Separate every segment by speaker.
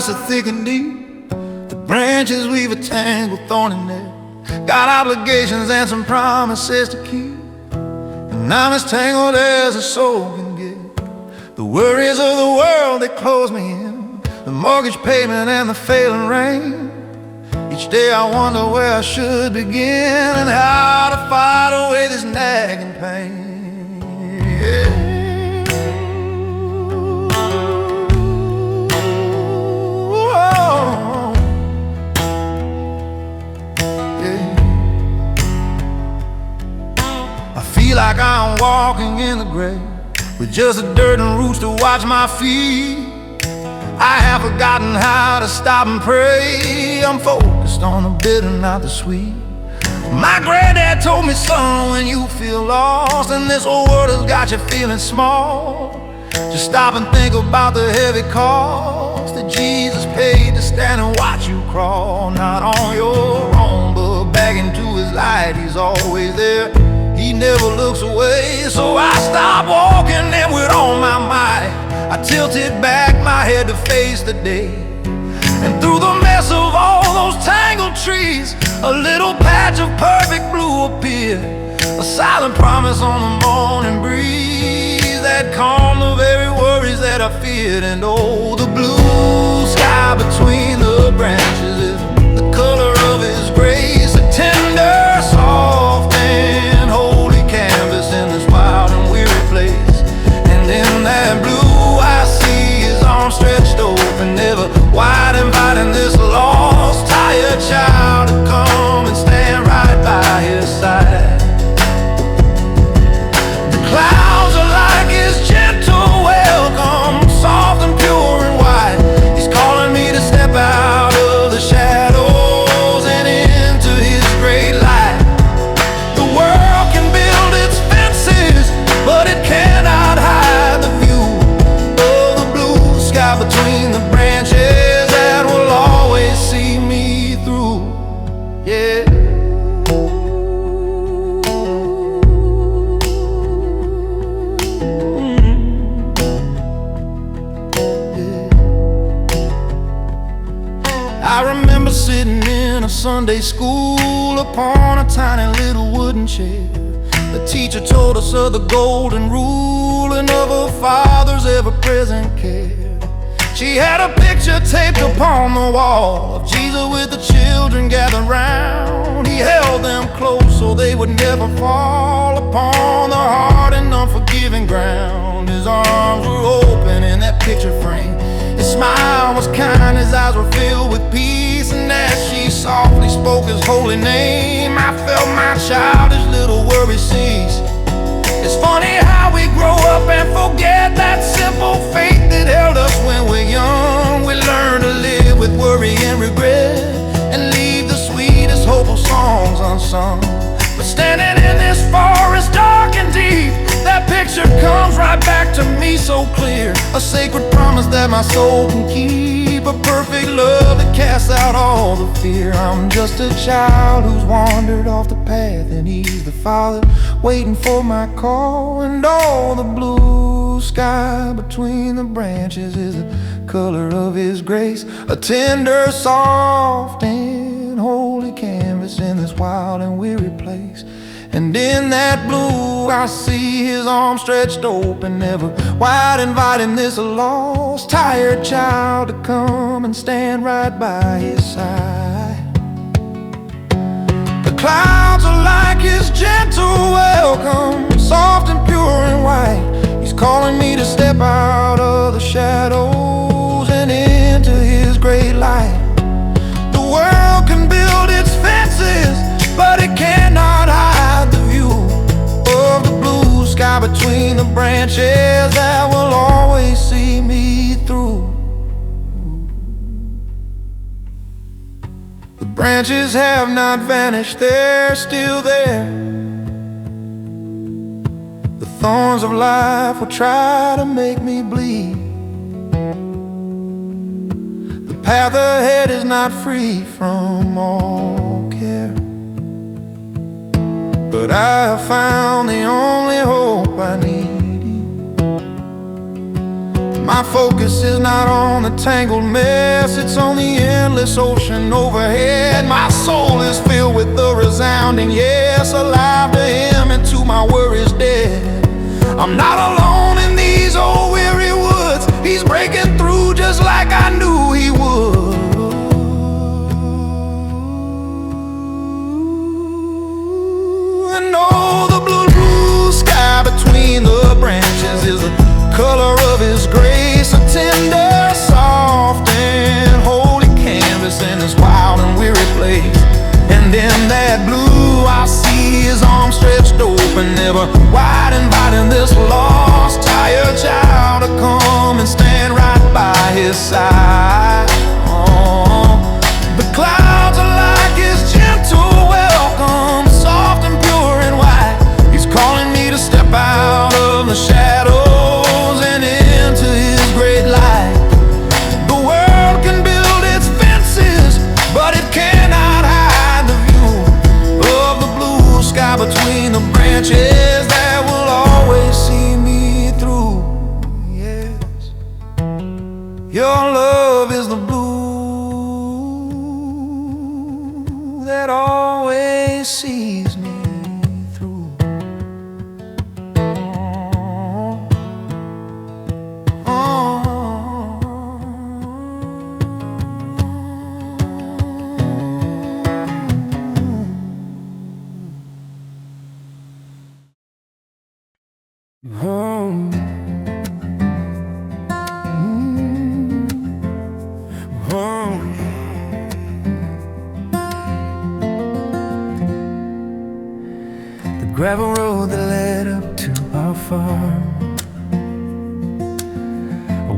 Speaker 1: are so thick and deep. The branches we've a tangled thorn in there. Got obligations and some promises to keep, and I'm as tangled as a soul can get. The worries of the world, they close me in, the mortgage payment and the failing rain. Each day I wonder where I should begin and how to fight away this nagging pain. Yeah. Like I'm walking in the grave with just the dirt and roots to watch my feet. I have forgotten how to stop and pray. I'm focused on the bitter, not the sweet. My granddad told me, son, when you feel lost and this whole world has got you feeling small, just stop and think about the heavy cost that Jesus paid to stand and watch you crawl. Not on your own, but back into his light, he's always there. He never looks away. So I stopped walking and with all my might I tilted back my head to face the day. And through the mess of all those tangled trees, a little patch of perfect blue appeared, a silent promise on the morning breeze that calmed the very worries that I feared. And oh, the blue sky between the branches is the color of his grace, a tender, soft and holy canvas in this wild and weary place. And in that blue I see his arms stretched open, never wide, inviting this lost, tired child to come and stand right by his side. The clouds are like his gentle welcome, soft and pure and white. He's calling me to step out of the shadows and into his great light. The world can build its fences, but it cannot hide the view of the blue sky between the branches that will always see me through. Yeah. I remember sitting in a Sunday school upon a tiny little wooden chair. The teacher told us of the golden rule and of a father's ever-present care. She had a picture taped upon the wall of Jesus with the children gathered round. He held them close so they would never fall upon the hard and unforgiving ground. His arms were open in that picture frame. His smile was kind, his eyes were filled with peace. And as she softly spoke his holy name, I felt my childish little worry cease. It's funny how we grow up and forget that simple faith that held us when we're young. We learn to live with worry and regret and leave the sweetest hopeful songs unsung. But standing in this forest dark and deep, that picture comes right back to me so clear. A sacred promise that my soul can keep, a perfect love that casts out all the fear. I'm just a child who's wandered off the path, and he's the father waiting for my call. And all the blue sky between the branches is the color of his grace, a tender, soft and holy canvas in this wild and weary place. And in that blue I see his arms stretched open, never wide, inviting this lost, tired child to come and stand right by his side. The clouds are like his gentle welcome, soft and pure and white. He's calling me to step out of the shadows and into his great light. The world can build its fences, but it cannot hide the view of the blue sky between the branches that will always see me through. The branches have not vanished, they're still there. The thorns of life will try to make me bleed. The path ahead is not free from all care, but I have found the only hope I need. My focus is not on the tangled mess, it's on the endless ocean overhead. My soul is filled with the resounding yes, alive to him and to my worries dead. I'm not alone in these old weary woods, he's breaking through just like I knew he would. And oh, the blue sky between the branches is the color of his grace, a tender, soft and holy canvas in this wild and weary place. And in that blue I see his arms stretched open, ever wide, inviting this lost, tired child to come and stand right by his side. Oh, the clouds are like his gentle welcome, soft and pure and white. He's calling me to step out of the shadows and into his great light. The world can build its fences, but it cannot hide the view of the blue sky between the branches that will always see me through. Yes, your love is the blue that always sees me through. The gravel road that led up to our farm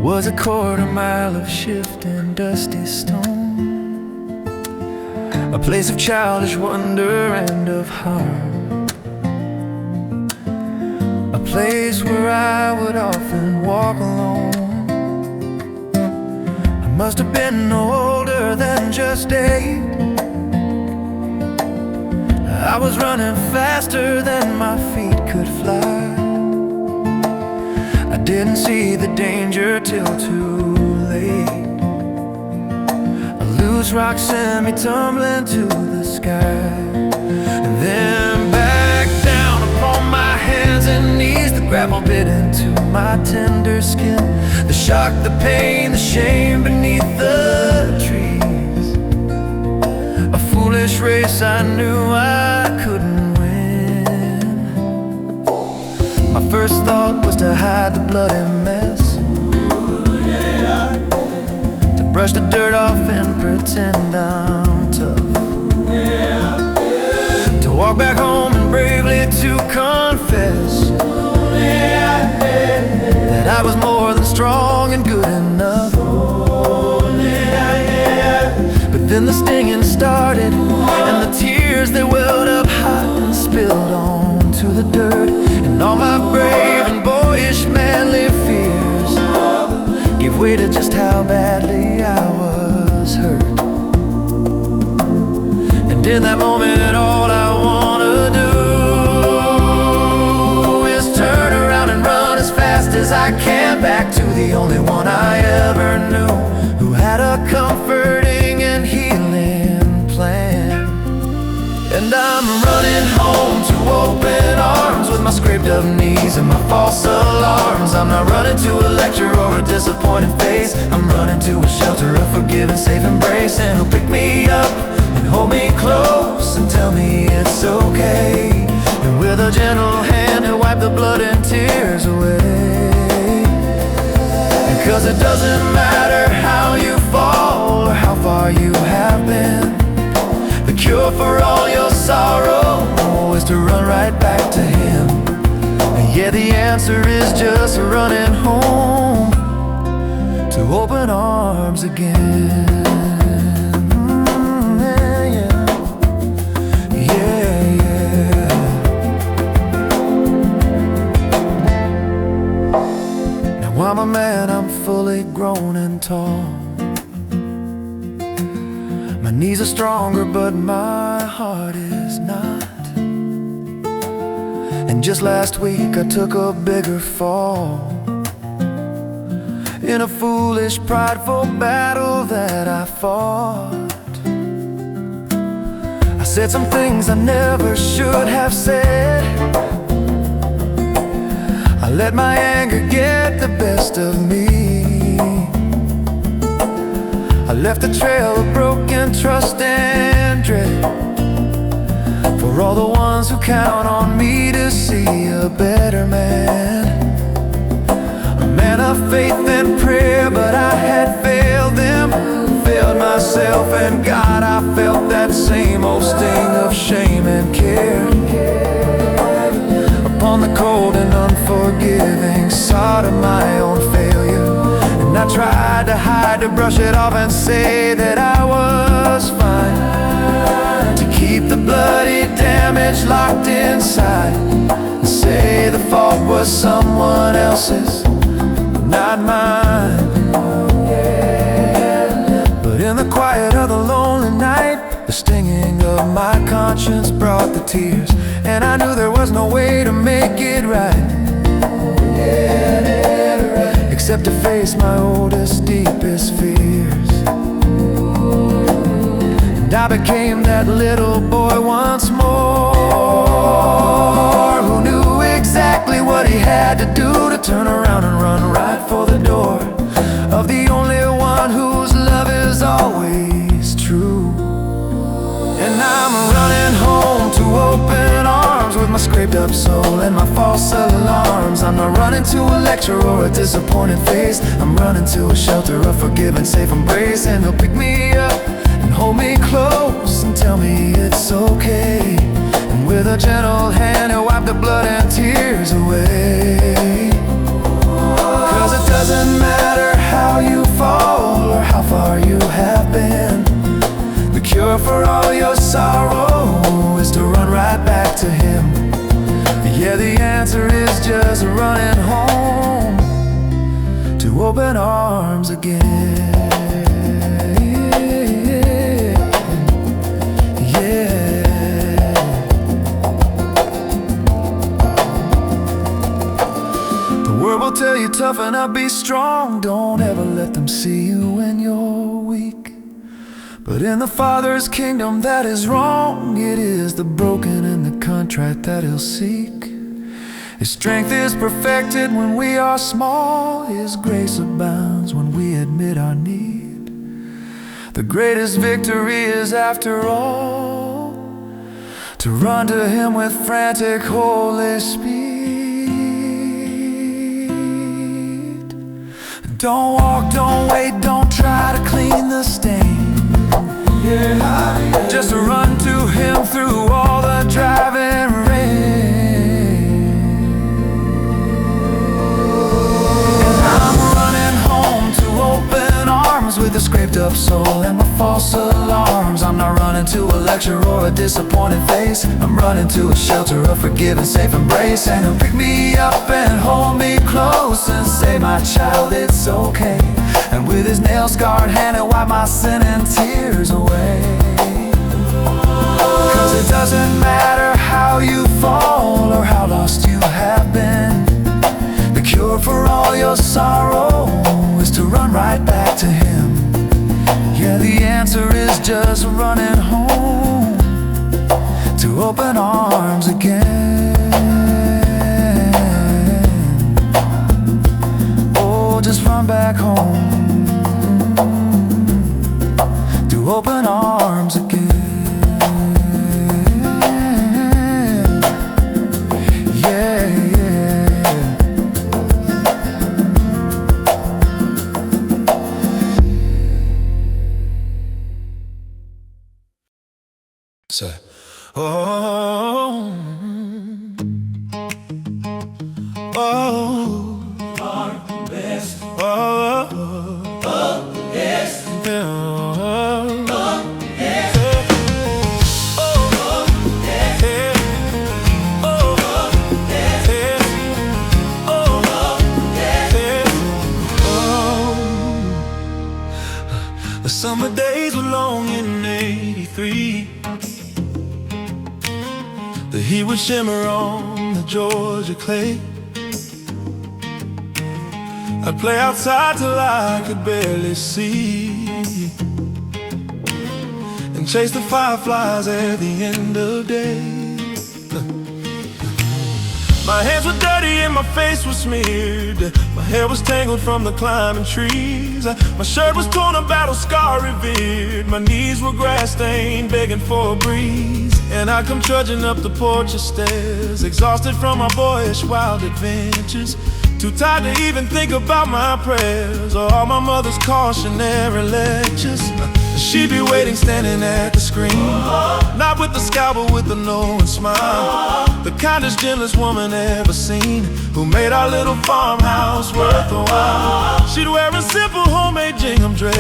Speaker 1: was a quarter-mile of shifting dusty stone, a place of childish wonder and of harm, a place where I would often walk alone. I must have been no older than just 8. I was running faster than my feet could fly. I didn't see the danger till too late. A loose rock sent me tumbling to the sky, and then back down upon my hands and knees. The gravel bit into my tender skin, the shock, the pain, the shame beneath the trees. A foolish race I knew I couldn't win. My first thought was to hide the bloody mess, to brush the dirt off and pretend I'm tough, to walk back home and bravely to confess that I was more than strong and good enough. But then the stinging started, and the tears they welled up hot and spilled onto the dirt. And all my brave and boyish manly fears gave way to just how badly I was hurt. And in that moment all I wanna do is turn around and run as fast as I can back to the only one I ever knew, who had a comforting and healing plan. And I'm running home to open arms with my scraped up knees and my false alarms. I'm not running to a lecture or a disappointed face. I'm running to a shelter, a forgiving, safe embrace, and who'll pick me up and hold me close and tell me it's okay. And with a gentle hand he'll wipe the blood and tears away. Because it doesn't matter how you fall or how far you have been, the cure for all your sorrow is to run right back to him. And yeah, the answer is just running home to open arms again. I'm a man, I'm fully grown and tall. My knees are stronger, but my heart is not. And just last week I took a bigger fall. in a foolish, prideful battle that I fought. I said some things I never should have said. I let my anger get the best of me. I left a trail of broken trust and dread for all the ones who count on me to see a better man. A man of faith and prayer, but I had failed them, failed myself, and God, I felt that same old sting of shame and care upon the cold and unforgiving side of my own failure. And I tried to hide, to brush it off and say that I was fine, to keep the bloody damage locked inside, and say the fault was someone else's, not mine. But in the quiet of the lonely night, the stinging of my conscience brought the tears, and I knew there was no way to make it right, except to face my oldest, deepest fears. And I became that little boy once more, who knew exactly what he had to do to turn around and run right for the door of the only one whose love is always true. And I'm running home to open arms with my scraped up soul and my false alarms. I'm not running to a lecture or a disappointed face. I'm running to a shelter of forgiveness, safe embrace. And he'll pick me up and hold me close and tell me it's okay. And with a gentle hand he'll wipe the blood and tears away. 'Cause it doesn't matter how you fall or how far you have been, the cure for all your sorrow is to run right back to him. Yeah, the answer is just running home to open arms again. Yeah. The world will tell you toughen up, be strong. Don't ever let them see you when you're weak. But in the Father's kingdom that is wrong. It is the broken and the contrite that he'll seek. His strength is perfected when we are small. His grace abounds when we admit our need. The greatest victory is, after all, to run to him with frantic holy speed. Don't walk, don't wait, don't try to clean the stain. Just run to him through all the driving rain. And I'm running home to open arms with a scraped up soul and my false alarms. I'm not running to a lecture or a disappointed face. I'm running to a shelter of forgiveness, safe embrace. And he'll pick me up and hold me close and say, my child, it's okay. And with his nail-scarred hand he'll wipe my sin and tears away. 'Cause it doesn't matter how you fall or how lost you have been, the cure for all your sorrow is to run right back to him. Yeah, the answer is just running home to open arms again. Oh, just run back home to open arms again. Yeah, yeah. So, oh, oh, our best, oh, yes, the summer days were long in '83. The heat would shimmer on the Georgia clay. I'd play outside till I could barely see, and chase the fireflies at the end of day. My hands were dirty and my face was smeared. My hair was tangled from the climbing trees. My shirt was torn, a battle scar revered. My knees were grass stained, begging for a breeze. And I come trudging up the porch stairs, exhausted from my boyish wild adventures, too tired to even think about my prayers or all my mother's cautionary lectures. She'd be waiting, standing at the screen, not with the scowl, but with the knowing smile. The kindest, gentlest woman ever seen, who made our little farmhouse worth a while. She'd wear a simple homemade gingham dress,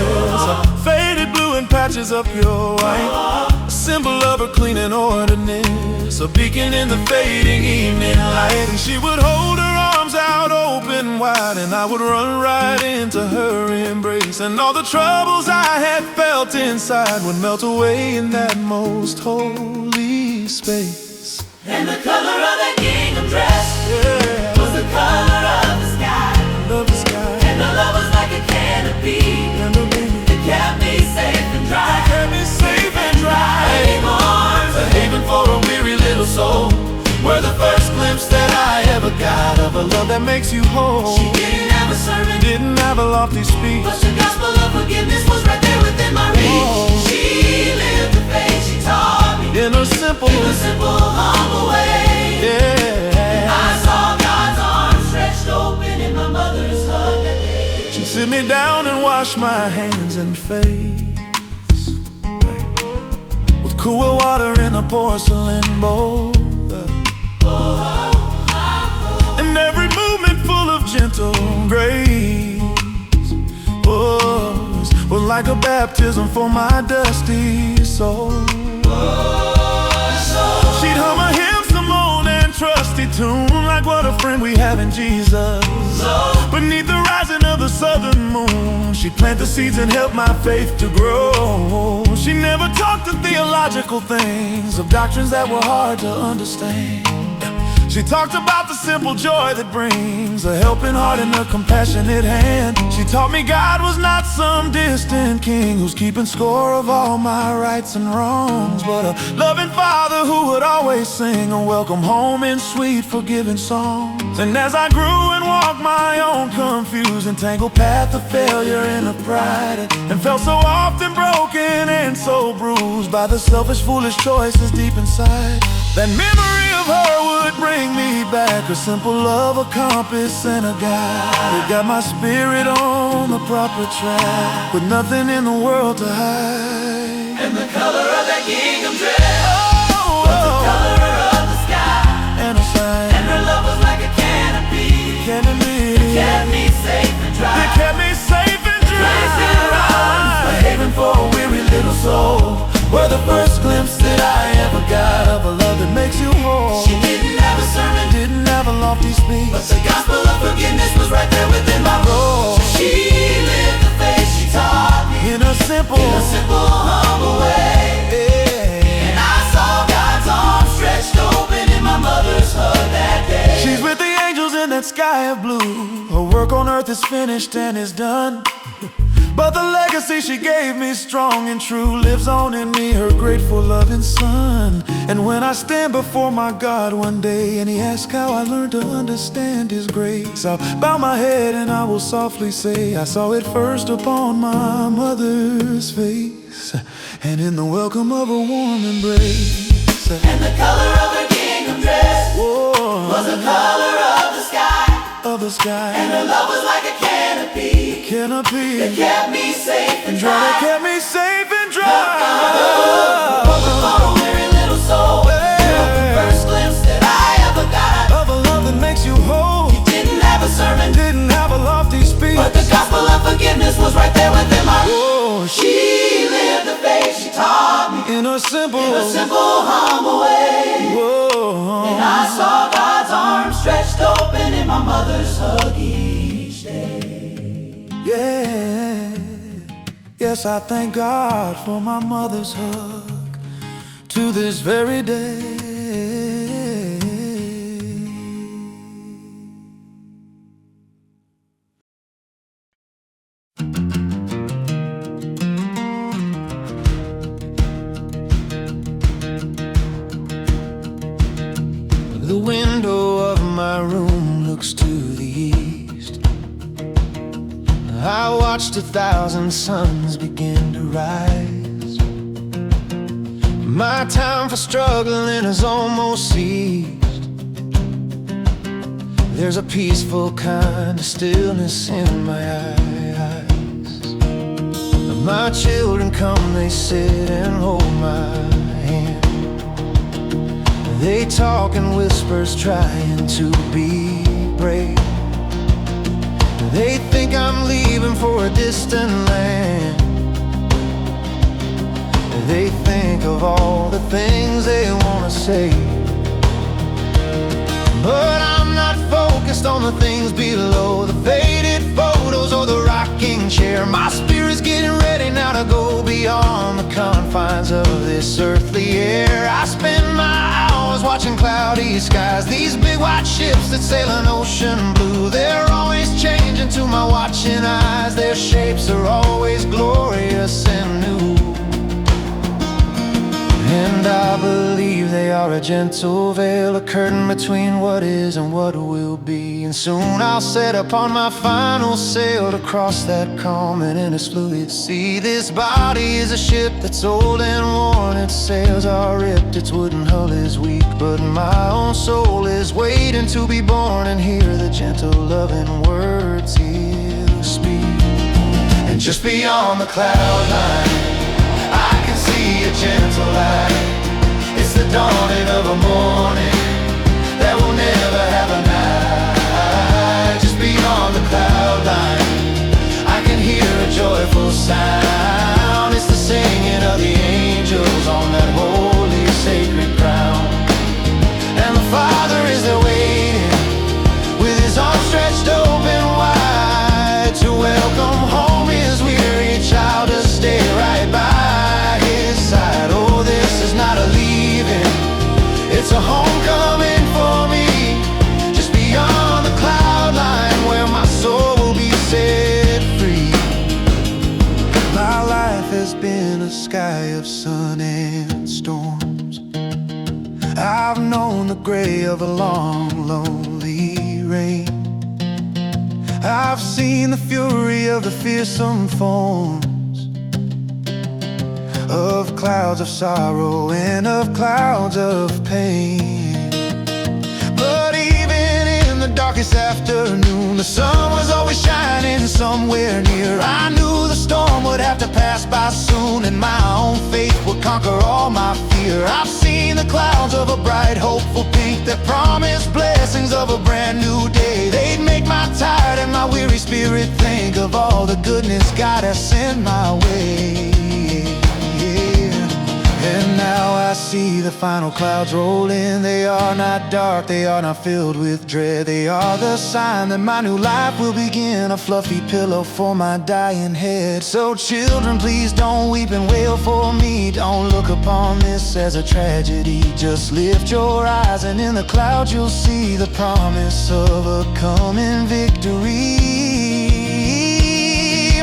Speaker 1: faded blue and patches of pure white, a symbol of her clean and orderliness, a beacon in the fading evening light. And she would hold her arms out open wide, and I would run right into her embrace, and all the troubles I had felt inside would melt away in that most holy space.
Speaker 2: And the color of that gingham dress, yeah, was the color of the sky.
Speaker 1: Love the sky.
Speaker 2: And the love was like a canopy that kept me safe and dry.
Speaker 1: Kept me safe and dry.
Speaker 2: Arms,
Speaker 1: a haven for a weary little soul, were the first glimpse that I ever got of a love that makes you whole.
Speaker 2: She didn't have a sermon,
Speaker 1: didn't have a lofty speech,
Speaker 2: but the gospel of forgiveness was right there within my reach. She lived the faith she taught me
Speaker 1: in a simple,
Speaker 2: humble way.
Speaker 1: Yeah.
Speaker 2: And I saw God's arms stretched open in my mother's hug that day.
Speaker 1: She'd sit me down and wash my hands and face with cool water in a porcelain bowl, and every movement full of gentle grace was like a baptism for my dusty soul. She'd hum a hymn, Simone, and trusty tune, like what a friend we have in Jesus. Beneath the rising of the southern moon, she'd plant the seeds and help my faith to grow. She never talked of theological things, of doctrines that were hard to understand. She talked about the simple joy that brings a helping heart and a compassionate hand. She taught me God was not some distant king who's keeping score of all my rights and wrongs, but a loving father who would always sing a welcome home in sweet forgiving songs. And as I grew and walked my own confused and tangled path of failure and of pride, and felt so often broken and so bruised by the selfish, foolish choices deep inside, that memory of her would bring me back, a simple love, a compass, and a guide. It got my spirit on the proper track, with nothing in the world to hide.
Speaker 2: And the color of that gingham dress was the color of the sky.
Speaker 1: And a sign.
Speaker 2: And her love was like a canopy that kept me safe and dry.
Speaker 1: It kept me safe and dry.
Speaker 2: Placed in her arms,
Speaker 1: a haven for a weary little soul, were the first glimpse that I ever got of a love that makes you whole.
Speaker 2: She didn't have a sermon,
Speaker 1: didn't have a lofty speech,
Speaker 2: but the gospel of forgiveness was right there within my
Speaker 1: roll.
Speaker 2: She lived the faith she taught me
Speaker 1: in a simple,
Speaker 2: humble way.
Speaker 1: Yeah.
Speaker 2: And I saw God's arms stretched open in my mother's hug that day.
Speaker 1: She's with the angels in that sky of blue. Her work on earth is finished and is done, but the legacy she gave me, strong and true, lives on in me, her grateful loving son. And when I stand before my God one day and he asks how I learned to understand his grace, I'll bow my head and I will softly say, I saw it first upon my mother's face, and in the welcome of a warm embrace.
Speaker 2: And the color of her gingham dress was the color of the sky. And her love was like a canopy that kept me safe and dry.
Speaker 1: That kept me safe and dry.
Speaker 2: Broken for a weary little soul, the first glimpse that I ever got
Speaker 1: of a love that makes you whole.
Speaker 2: He didn't have a sermon,
Speaker 1: didn't have a lofty speech,
Speaker 2: but the gospel of forgiveness was right there within my
Speaker 1: reach.
Speaker 2: She lived the faith she taught me
Speaker 1: in a simple,
Speaker 2: humble way. And I saw God's arms stretched open in my mother's hug each day.
Speaker 1: Yeah, yes, I thank God for my mother's hug to this very day. The window of my room looks to the east. I watched 1,000 suns begin to rise. My time for struggling has almost ceased. There's a peaceful kind of stillness in my eyes. My children come, they sit and hold my hand. They talk in whispers, trying to be brave. They think I'm leaving for a distant land. They think of all the things they want to say, but I'm not focused on the things below, the faded photos or the rocking chair. My spirit's getting ready now to go beyond the confines of this earthly air. I spend my hours watching cloudy skies, these big white ships that sail an ocean blue. They're always changing to my watching eyes. Their shapes are always glorious and new. And I believe they are a gentle veil, a curtain between what is and what will be. And soon I'll set upon my final sail to cross that calm and endless fluid sea. This body is a ship that's old and worn, its sails are ripped, its wooden hull is weak, but my own soul is waiting to be born and hear the gentle loving words he'll speak. And just beyond the cloud line, I can see a gentle light. It's the dawning of a morning that will never have a night. Just beyond the cloud line, I can hear a joyful sound. It's the singing of the angels on that holy sacred ground. And the Father is there waiting with his arms stretched open wide to welcome home his weary child to stay right by his side. Oh, this is not a leaving, it's a homecoming for me. Just beyond the cloud line where my soul will be set free. My life has been a sky of sun and storms. I've known the gray of a long, lonely rain. I've seen the fury of the fearsome forms of clouds of sorrow and of clouds of pain. But even in the darkest afternoon, the sun was always shining somewhere near. I knew the storm would have to pass by soon, and my own faith would conquer all my fear. I've seen the clouds of a bright, hopeful pink that promised blessings of a brand new day. They'd make my tired and my weary spirit think of all the goodness God has sent my way. And now I see the final clouds roll in. They are not dark, they are not filled with dread. They are the sign that my new life will begin, a fluffy pillow for my dying head. So children, please don't weep and wail for me. Don't look upon this as a tragedy. Just lift your eyes and in the clouds you'll see the promise of a coming victory.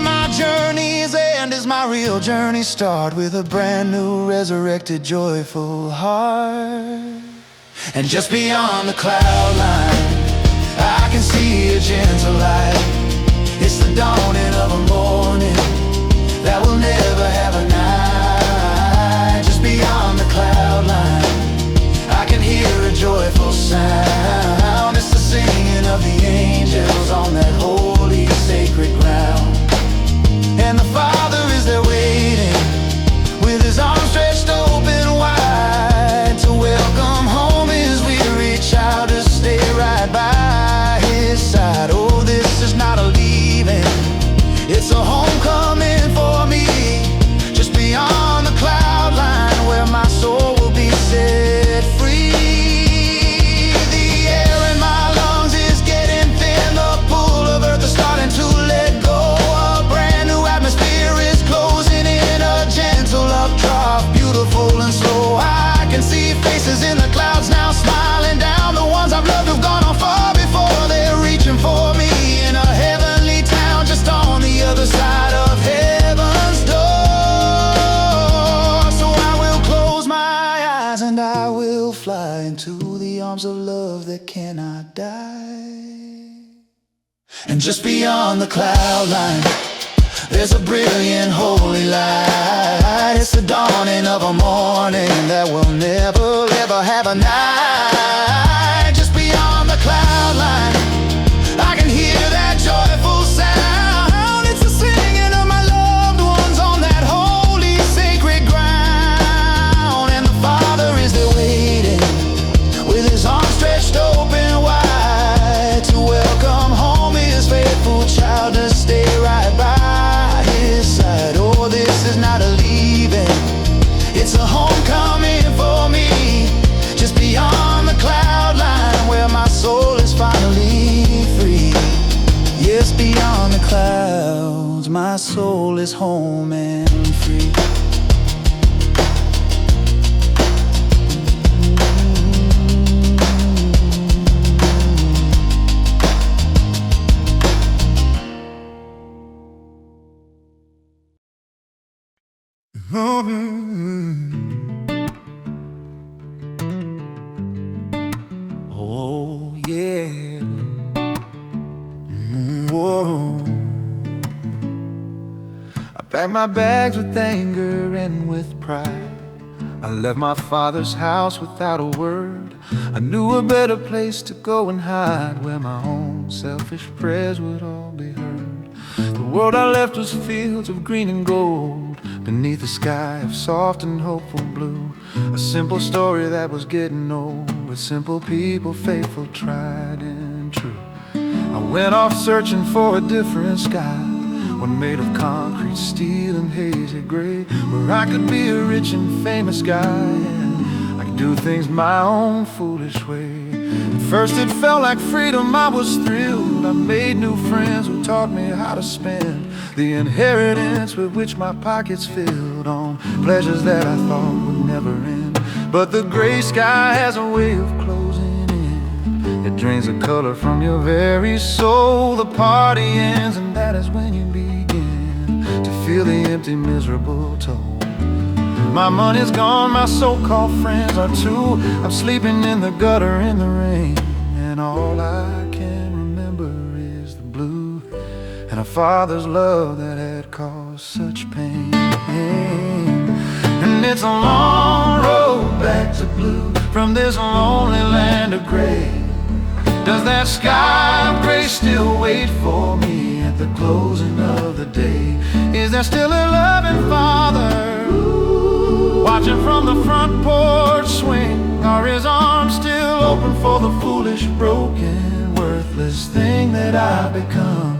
Speaker 1: My journey's end is my real journey start, with a brand new resurrected joyful heart. And just beyond the cloud line, I can see a gentle light. It's the dawning of a morning that will never have a night. Just beyond the cloud line, I can hear a joyful sound. It's the singing of the angels on that holy sacred ground. And the Father is there waiting with his arms stretched open wide to welcome home his weary child to stay right by his side. Oh, this is not a leaving, it's a homecoming for me. arms of love that cannot die. And just beyond the cloud line, there's a brilliant holy light. It's the dawning of a morning that will never ever have a night. Just beyond the cloud line, I can hear that joyful sound. It's the singing of my loved ones on that holy sacred ground. And the Father is there waiting with his arms stretched open wide to welcome home his faithful child to stay right by his side. Oh, this is not a leaving, it's a homecoming for me. Just beyond the cloud line where my soul is finally free. Yes, beyond the clouds, my soul is home and free. Oh, yeah. Whoa. I packed my bags with anger and with pride. I left my father's house without a word. I knew a better place to go and hide, where my own selfish prayers would all be heard. The world I left was fields of green and gold, beneath a sky of soft and hopeful blue. A simple story that was getting old, with simple people, faithful, tried and true. I went off searching for a different sky, one made of concrete, steel and hazy gray, where I could be a rich and famous guy, and I could do things my own foolish way. At first it felt like freedom, I was thrilled. I made new friends who taught me how to spend the inheritance with which my pockets filled on pleasures that I thought would never end. But the gray sky has a way of closing in. It drains the color from your very soul. The party ends, and that is when you begin to feel the empty, miserable toll. My money's gone, my so-called friends are too. I'm sleeping in the gutter in the rain, and all I can remember is the blue and a father's love that had caused such pain. And it's a long road back to blue, from this lonely land of gray. Does that sky of gray still wait for me at the closing of the day? Is there still a loving father watching from the front porch swing? Are his arms still open for the foolish, broken, worthless thing that I've become?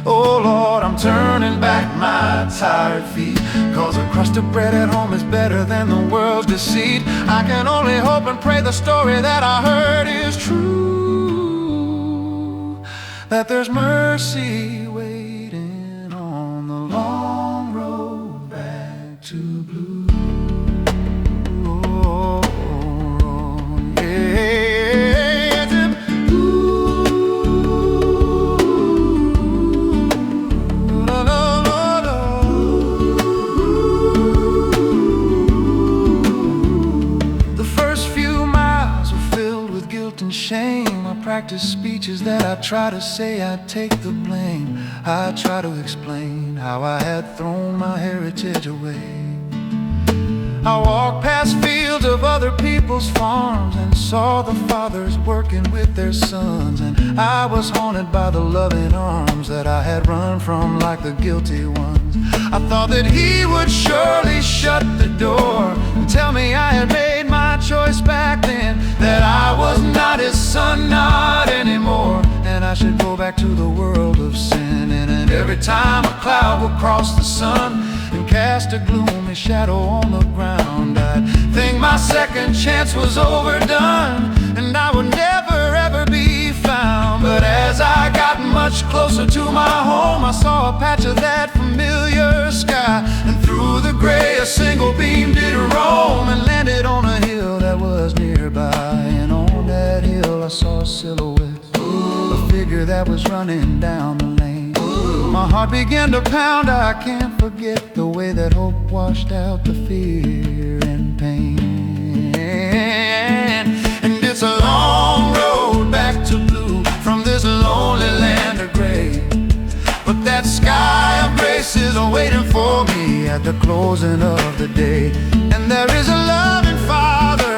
Speaker 1: Oh Lord, I'm turning back my tired feet, 'cause a crust of bread at home is better than the world's deceit. I can only hope and pray the story that I heard is true, that there's mercy waiting on the long road back to blue. Practice speeches that I try to say I'd take the blame. I try to explain how I had thrown my heritage away. I walked past fields of other people's farms and saw the fathers working with their sons, and I was haunted by the loving arms that I had run from like the guilty ones. I thought that he would surely shut the door and tell me I had made my choice back then, that I was not his son, not anymore, and I should go back to the world of sin. And every time a cloud would cross the sun and cast a gloomy shadow on the ground, I'd think my second chance was overdone, and I would never ever be found. But as I got much closer to my home, I saw a patch of that familiar sky, and through the gray a single beam did roam and landed on a hill that was nearby. And on that hill I saw a silhouette, a figure that was running down the lane. My heart began to pound, I can't forget the way that hope washed out the fear and pain. And it's a long at the closing of the day. And there is a loving Father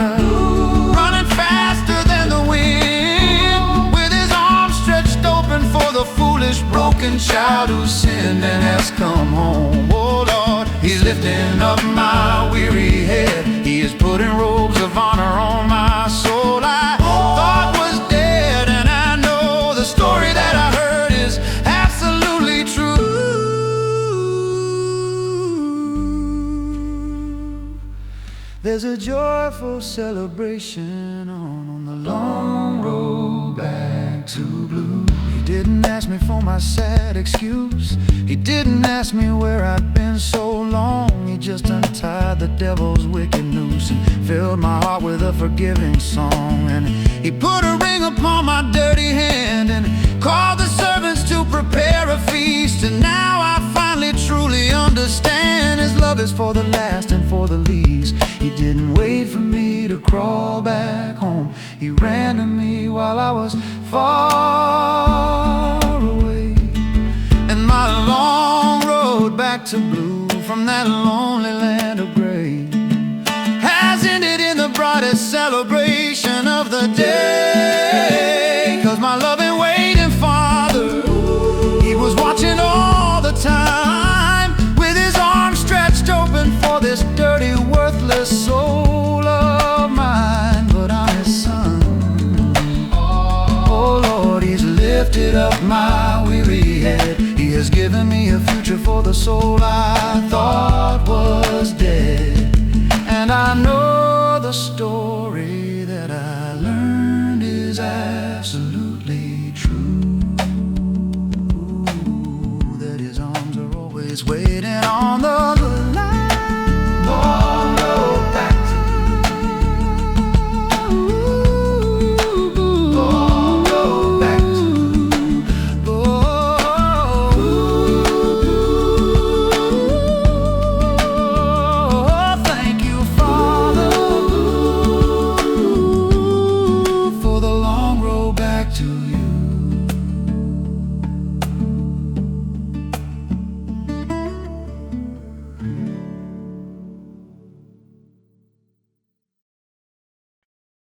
Speaker 1: running faster than the wind, with his arms stretched open for the foolish broken child who sinned and has come home. Oh Lord, he's lifting up my weary head. He is putting robes of honor on my soul. I thought was dead, and I know the story that I heard is absolutely true. There's a joyful celebration on the long road back to blue. He didn't ask me for my sad excuse. He didn't ask me where I'd been so long. He just untied the devil's wicked noose and filled my heart with a forgiving song. And he put a ring upon my dirty hand and called the servants to prepare a feast. And now I finally truly understand his love is for the last and for the least. He didn't wait for me to crawl back home. He ran to me while I was far away. And my long road back to blue from that lonely land of gray has ended in the brightest celebration of the day. 'Cause my loving, waiting Father, he was watching all the time, with his arms stretched open for this dirty, worthless soul of mine. But I'm his son. Oh Lord, he's lifted up my weary head. He has given me a future for the soul I thought was dead. And I know the story that I learned is absolutely true, that his arms are always waiting on the line. Long road back to blue. Long road back to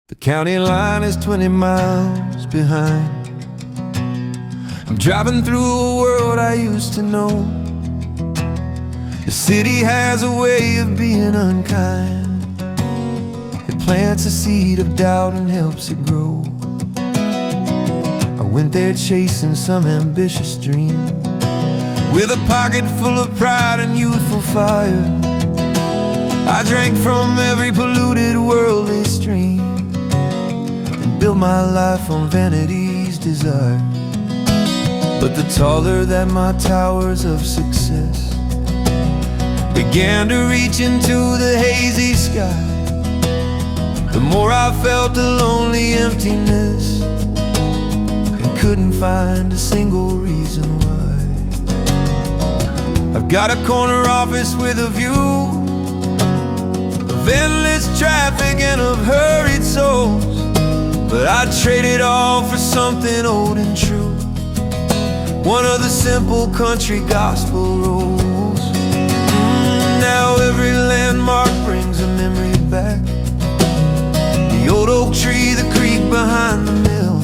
Speaker 3: The county line is 20 miles behind. I'm driving through a world I used to know. The city has a way of being unkind. It plants a seed of doubt and helps it grow. I went there chasing some ambitious dream, with a pocket full of pride and youthful fire. I drank from every polluted worldly stream, build my life on vanity's desire. But the taller that my towers of success began to reach into the hazy sky, the more I felt a lonely emptiness and couldn't find a single reason why. I've got a corner office with a view of endless traffic and of hurried souls, but I'd trade it all for something old and true, one of the simple country gospel rules. Now every landmark brings a memory back, the old oak tree, the creek behind the mill.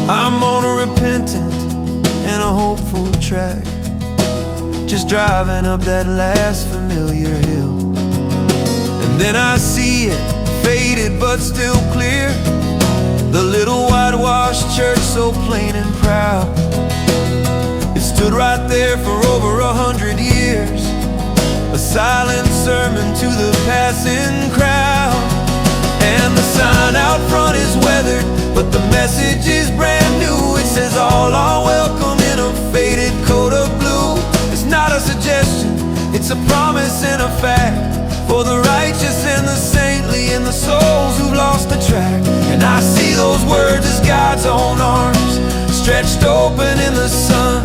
Speaker 3: I'm on a repentant and a hopeful track, just driving up that last familiar hill. And then I see it, faded but still clear, the little whitewashed church so plain and proud. It stood right there for over 100 years, a silent sermon to the passing crowd. And the sign out front is weathered, but the message is brand new. It says all are welcome in a faded coat of blue. It's not a suggestion, it's a promise and a fact, for the righteous and the saintly and the souls who've lost the track. And I see those words as God's own arms stretched open in the sun,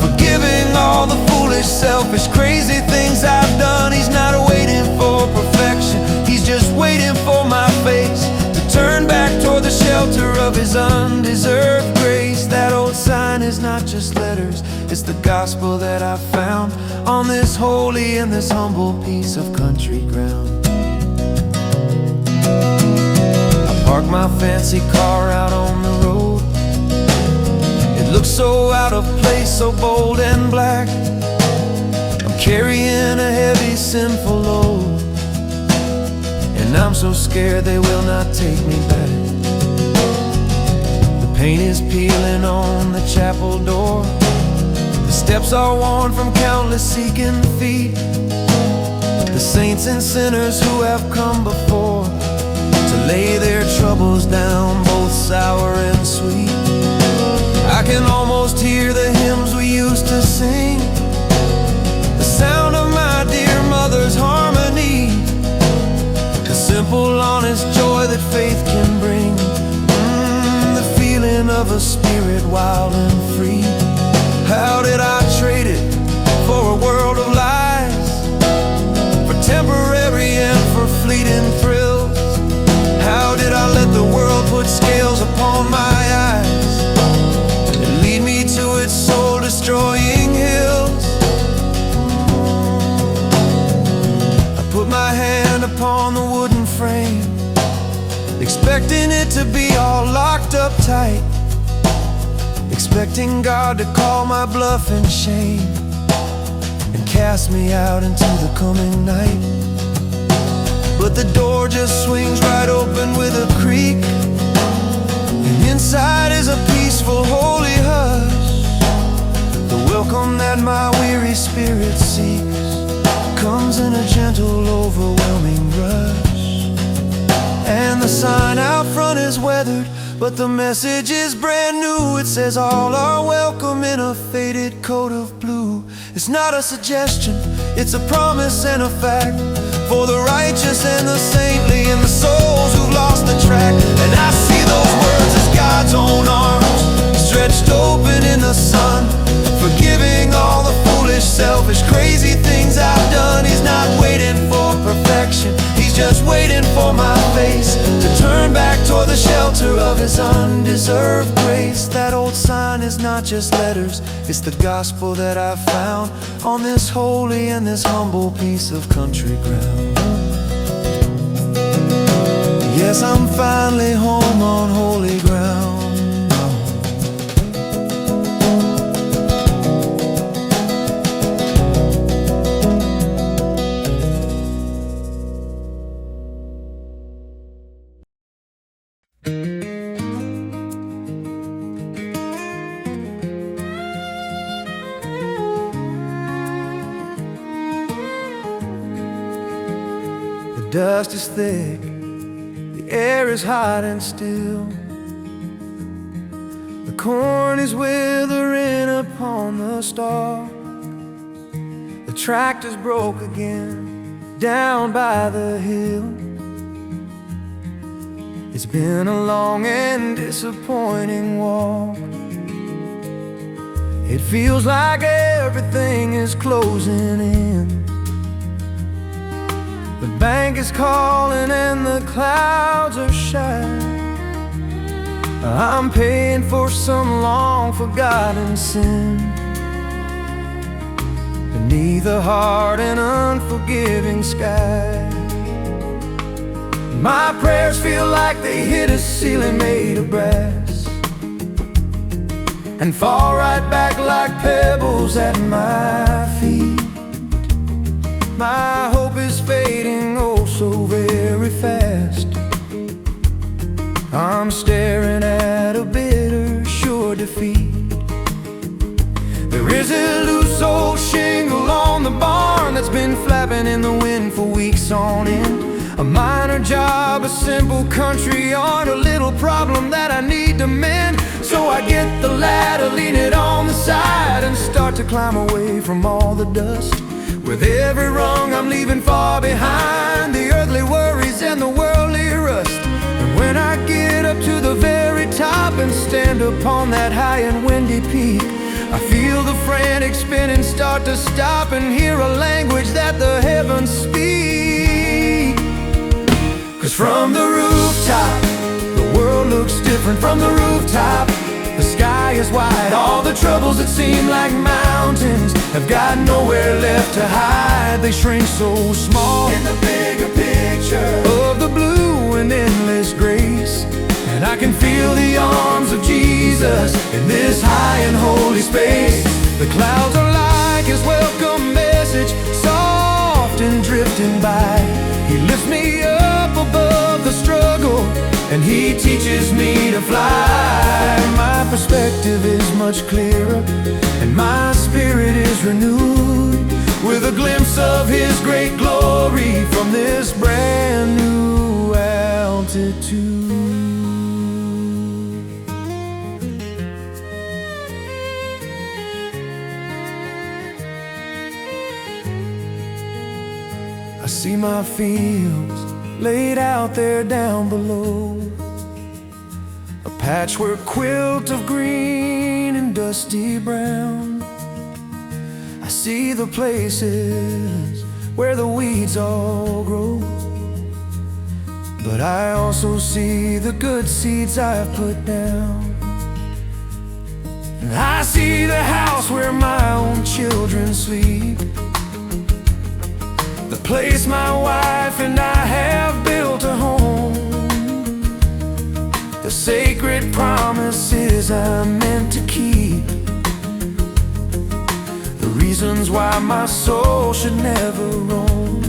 Speaker 3: forgiving all the foolish, selfish, crazy things I've done. He's not waiting for perfection, he's just waiting for my face to turn back toward the shelter of his undeserved grace. That old sign is not just letters, it's It's the gospel that I found on this holy and this humble piece of country ground. I park my fancy car out on the road. It looks so out of place, so bold and black. I'm carrying a heavy sinful load, and I'm so scared they will not take me back. The paint is peeling on the chapel door. The steps are worn from countless seeking feet, the saints and sinners who have come before to lay their troubles down, both sour and sweet. I can almost hear the hymns we used to sing, the sound of my dear mother's harmony, the simple, honest joy that faith can bring, the feeling of a spirit wild and free. How did I trade it for a world of lies, for temporary and for fleeting thrills? How did I let the world put scales upon my eyes and lead me to its soul-destroying hills? I put my hand upon the wooden frame, expecting it to be all locked up tight, expecting God to call my bluff in shame and cast me out into the coming night. But the door just swings right open with a creak, and inside is a peaceful, holy hush. The welcome that my weary spirit seeks comes in a gentle, overwhelming rush. And the sign out front is weathered, but the message is brand new. It says all are welcome in a faded coat of blue. It's not a suggestion, it's a promise and a fact, for the righteous and the saintly and the souls who've lost the track. And I see those words as God's own arms stretched open in the sun, forgiving all the foolish, selfish, crazy things I've done. He's not waiting for perfection, He's just waiting for my face to turn back toward the shelter of His undeserved grace. That old sign is not just letters, it's the gospel that I found on this holy and this humble piece of country ground. Yes, I'm finally home on holy ground. The dust is thick, the air is hot and still. The corn is withering upon the stalk. The tractor's broke again, down by the hill. It's been a long and disappointing walk. It feels like everything is closing in. The bank is calling and the clouds are shy. I'm paying for some long forgotten sin beneath a hard and unforgiving sky. My prayers feel like they hit a ceiling made of brass and fall right back like pebbles at my feet. My hope is fading oh so very fast. I'm staring at a bitter, sure defeat. There is a loose old shingle on the barn that's been flapping in the wind for weeks on end. A minor job, a simple country yard, a little problem that I need to mend. So I get the ladder, lean it on the side, and start to climb away from all the dust. With every rung I'm leaving far behind the earthly worries and the worldly rust. And when I get up to the very top and stand upon that high and windy peak, I feel the frantic spinning start to stop and hear a language that the heavens speak. 'Cause from the rooftop, the world looks different from the rooftop. The sky
Speaker 1: sky is wide. All the troubles that seem like mountains have got nowhere left to hide. They shrink so small
Speaker 2: in the bigger picture
Speaker 1: of the blue and endless grace. And I can feel the arms of Jesus in this high and holy space. The clouds are like his welcome message, soft and drifting by. He lifts me up above the struggle, and he teaches me to fly. My perspective is much clearer, and my spirit is renewed with a glimpse of his great glory from this brand new altitude. I see my fields laid out there down below, a patchwork quilt of green and dusty brown. I see the places where the weeds all grow, but I also see the good seeds I've put down. And I see the house where my own children sleep, the place my wife and I have built a home, the sacred promises I'm meant to keep, the reasons why my soul should never roam.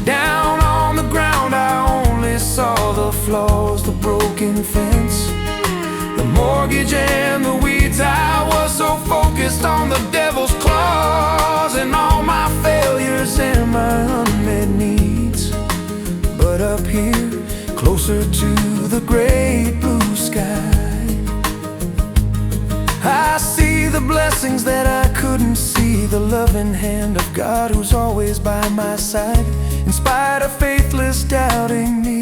Speaker 1: Down on the ground I only saw the flaws, the broken fence, the mortgage and the weeds. I was so focused on the devil's claws and all my failures and my unmet needs. But up here, closer to the great blue sky, I see the blessings that I couldn't see, the loving hand of God who's always by my side, in spite of faithless doubting me.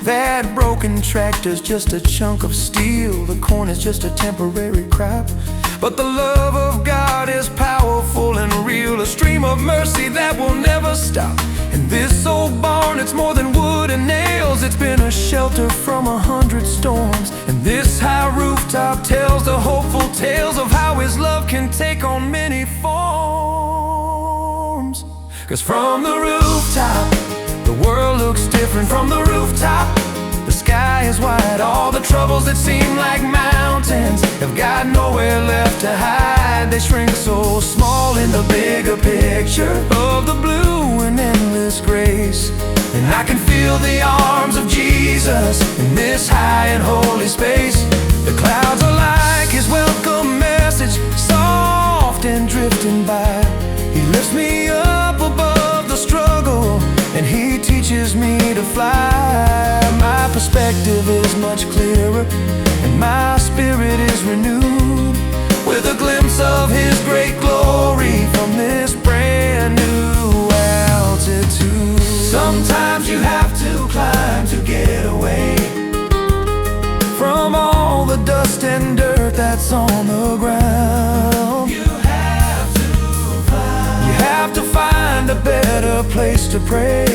Speaker 1: That broken tractor's just a chunk of steel, the corn is just a temporary crop, but the love of God is powerful and real, a stream of mercy that will never stop. And this old barn, it's more than wood and nails, it's been a shelter from 100 storms. And this high rooftop tells the hopeful tales of how his love can take on many forms. 'Cause from the rooftop, the world looks different. From the rooftop, the sky is wide. All the troubles that seem like mountains have got nowhere left to hide. They shrink so small in the bigger picture of the blue and endless grace. And I can feel the arms of Jesus in this high and holy space. The clouds are like his welcome message, soft and drifting by. He lifts me up above the struggle, and he teaches me to fly. My perspective is much clearer, and my spirit is renewed with a glimpse of his great glory from this brand new altitude. Sometimes you have to climb to get away from all the dust and dirt that's on the ground. You have to find a better place to pray,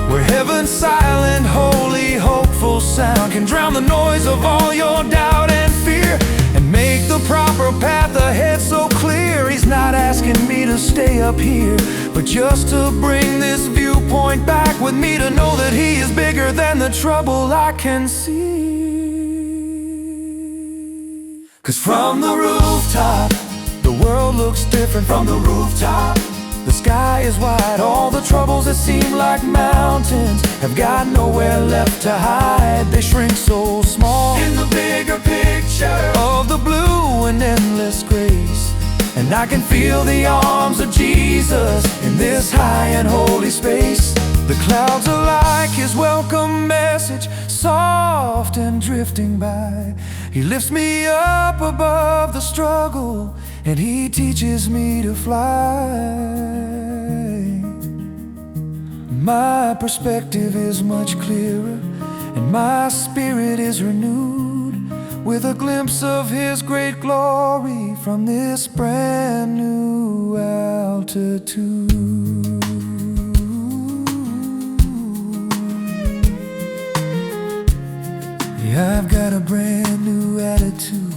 Speaker 1: where heaven's silent, holy, hopeful sound can drown the noise of all your doubt and fear, and make the proper path ahead so clear. He's not asking me to stay up here, but just to bring this viewpoint back with me, to know that he is bigger than the trouble I can see. 'Cause from the rooftop, the world looks different. From the rooftop, the sky is wide. All the troubles that seem like mountains have got nowhere left to hide. They shrink so small in the bigger picture of the blue and endless grace. And I can feel the arms of Jesus in this high and holy space. The clouds are like his welcome message, soft and drifting by. He lifts me up above the struggle, and he teaches me to fly. My perspective is much clearer, and my spirit is renewed with a glimpse of his great glory from this brand new altitude.
Speaker 3: Yeah, I've got a brand new attitude.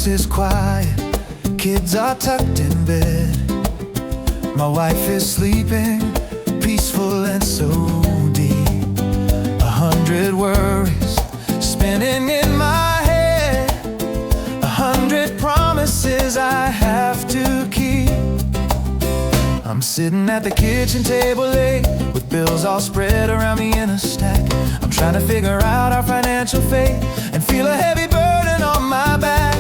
Speaker 1: Is quiet, kids are tucked in bed. My wife is sleeping, peaceful and so deep. 100 worries spinning in my head, 100 promises I have to keep. I'm sitting at the kitchen table late, with bills all spread around me in a stack. I'm trying to figure out our financial fate and feel a heavy burden on my back.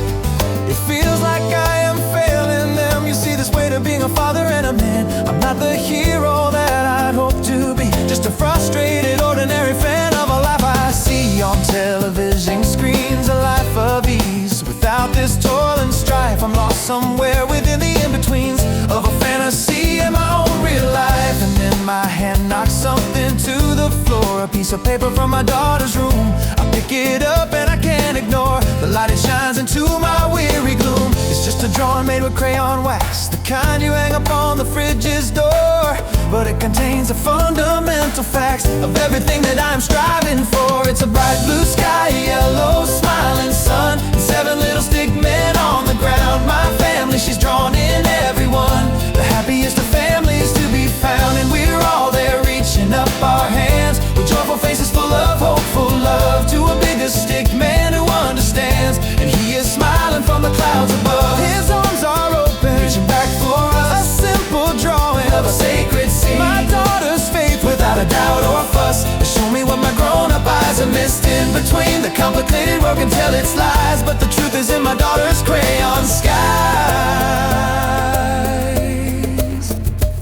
Speaker 1: It feels like I am failing them. You see, this weight of being a father and a man. I'm not the hero that I'd hoped to be, just a frustrated, ordinary fan of a life I see on television screens. A life of ease, without this toil and strife. I'm lost somewhere within the in-betweens of a fantasy and my own real life. And then my hand knocks something to the floor, a piece of paper from my daughter's room. I pick it up and I can't ignore the light it shines into my weary gloom. It's just a drawing made with crayon wax, the kind you hang up on the fridge's door. But it contains the fundamental facts of everything that I'm striving for. It's a bright blue sky, a yellow smiling sun, and 7 little stick men on the ground. My family, she's drawn in everyone, the happiest of families to be found. And we're all there reaching up our hands, with joyful faces full of hopeful love, to a bigger stick man who understands. And he is smiling from the clouds above. His arms are open, reaching back for us, a simple drawing of a sacred scene. My daughter's faith, without a doubt or a fuss, show me what my grown-up eyes are missed in between. The complicated world can tell its lies, but the truth is in my daughter's crayon skies.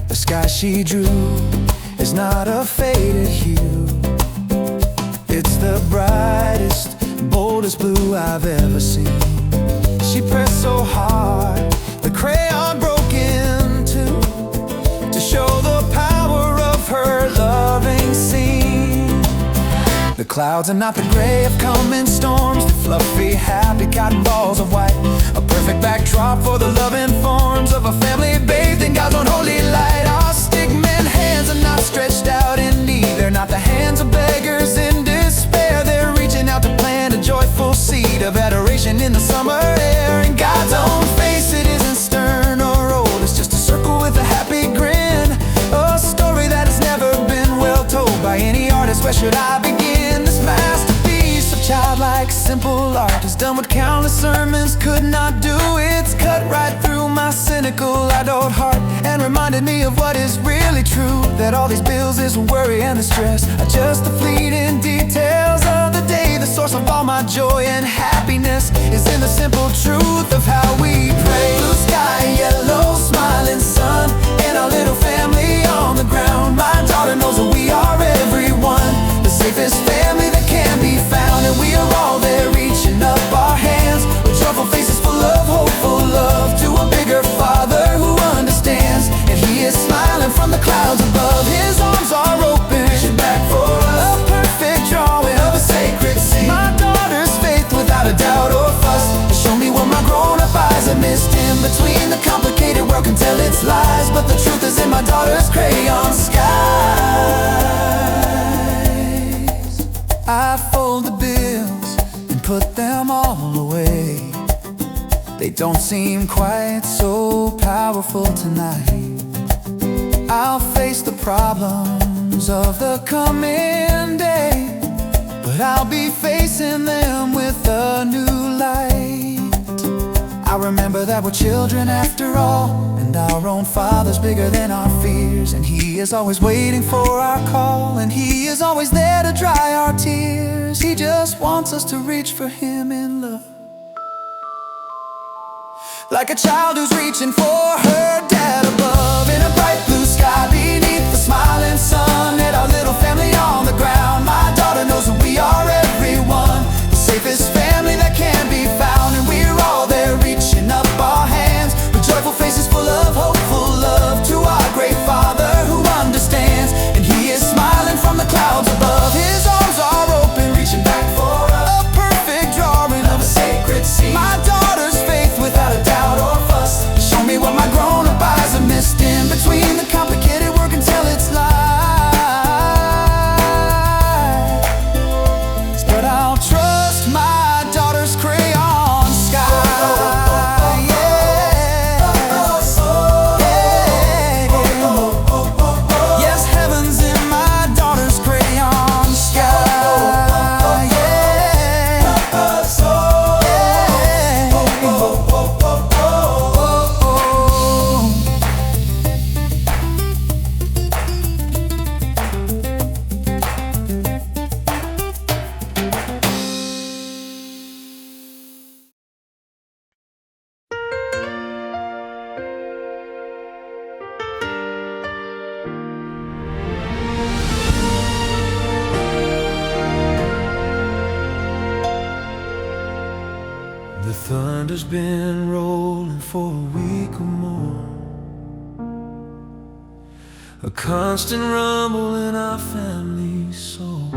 Speaker 1: The sky she drew is not a faded hue, it's the brightest, boldest blue I've ever seen. She pressed so hard, the crayon broke in two, to show the power of her loving scene. The clouds are not the gray of coming storms, the fluffy, happy cotton balls of white, a perfect backdrop for the loving forms of a family bathed in God's unholy light. Our stickmen hands are not stretched out in need, they're not the hands of beggars in despair. They're reaching out to plant a joyful seed of adoration in the summer air. In God's own face, it isn't stern or old, it's just a circle with a happy grin, a story that has never been well told by any artist. Where should I begin? This masterpiece of childlike simple art is done what countless sermons could not do. It's cut right through my cynical adult heart and reminded me of what is really true, that all these bills, this worry and the stress are just the fleeting details of the day. The source of all my joy and happiness is in the simple truth of how we pray. Blue sky, yellow smiling sun, and our little family on the ground. My daughter knows that we are everyone, the safest family that can be found. And we are all there reaching up our hands, with joyful faces full of hopeful love, to a bigger Father who understands. And he is smiling from the clouds above. His arms are open, reaching back for us, a perfect drawing of a sacred scene. My daughter's faith, without a doubt or fuss, show me what my grown-up eyes are missed in between. The complicated world can tell its lies, but the truth is in my daughter's crayon skies. I fold the bills and put them all away. They don't seem quite so powerful tonight. I'll face the problems of the coming day, but I'll be facing them with a new light. I remember that we're children after all, and our own Father's bigger than our fears. And he is always waiting for our call, and he is always there to dry our tears. He just wants us to reach for him in love. like a child who's reaching for her dad above. In a bright blue sky beneath the smiling sun, and our little family on the ground. My daughter knows that we are everyone, the safest family that can be found. And we're all there reaching up our hands with joyful faces full of hopeful love to our great Father who understands. And He is smiling from the clouds above. His arms are open, reaching back for a perfect drawing of a sacred scene. My daughter's faith without a doubt or fuss. Show me what my grown-up eyes have missed in between the complicated work until it's lies. But I'll trust my daughter's crayon sky. Yes, heaven's in my daughter's crayon sky.
Speaker 3: The thunder's been rolling for a week or more, a constant rumble in our family's soul.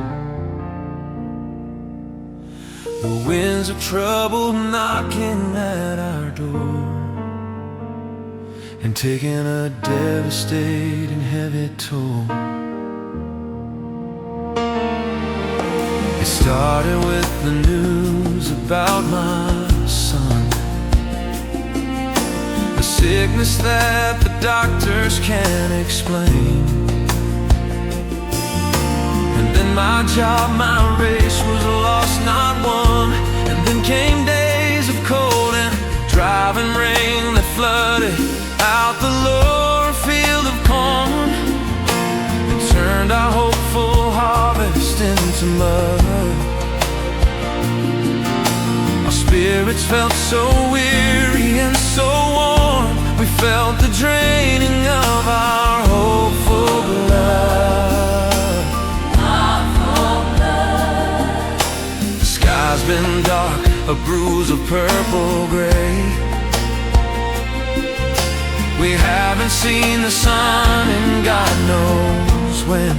Speaker 3: The winds of trouble knocking at our door and taking a devastating heavy toll. It started with the news about my son, the sickness that the doctors can't explain. And then my job, my race was lost, not won. And then came days of cold and driving rain that flooded out the lower field of corn and turned our hopeful harvest into mud. Spirits felt so weary and so worn. We felt the draining of our hopeful blood. The sky's been dark, a bruise of purple gray. We haven't seen the sun in God knows when.